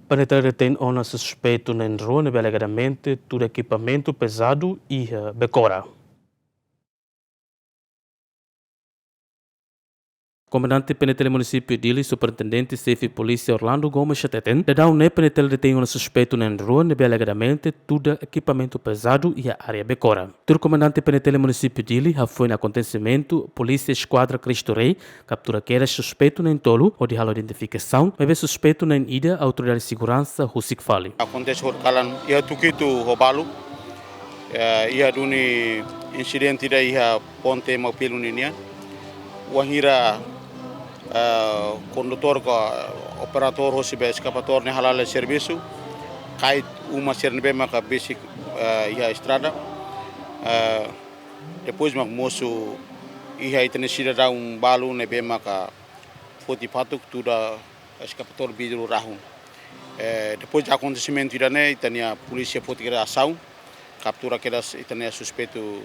Penetrare tem um suspeito na rua, alegadamente, tudo equipamento pesado e becora. Comandante Penetel Município de Dili, Superintendente Chefe Polícia Orlando Gomes Chateten, da UNE Penetel detém um suspeito na rua, alegadamente, tudo equipamento pesado e a área becora. O comandante Penetel Município de Dili, foi no acontecimento, Polícia Esquadra Cristo Rei, captura que era suspeito na tolo, ou de halo identificação, mas suspeito na ida, autoridade de segurança, Husik Fali. Acontece por kalan, ia tukitu hobalo, ia duni incidente da ia ponte mapilu ninia, wahira condutor ko operator hosibe escapator ne halal serviço, kait uma sernebe maka basic ia estrada, depois mak moço ia itene sida balu nebe maka foti patuk tuda escapator bidru rahun. Depois do acontecimento irane, a polícia foi ter ação, captura aquelas suspeito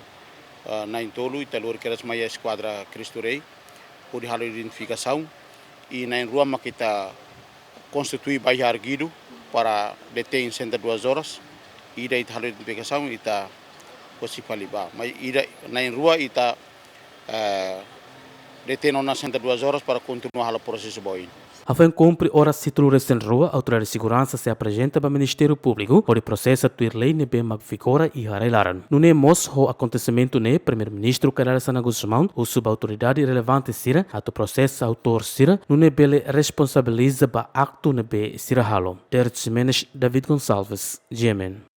na intolo, italor aquelas maia esquadra Cristo Rei, por halo identificação e na rua kita constitui bairro arguido para deter em 102 horas e daí halo identificação ita possível libar, mas na rua ita deter na 102 horas para continuar o processo boi. A fim cumpre horas citruras em rua, a autoridade de segurança se apresenta para o Ministério Público, onde processa tuir lei nebe magficora e harailaran. No nemos o acontecimento ne primeiro-ministro Carlos Sana Guzmão, o subautoridade relevante sira, a to processa autor sira, no nebele responsabiliza ba acto nebe sira halo. Derek Jimenez, David Gonçalves, Yemen.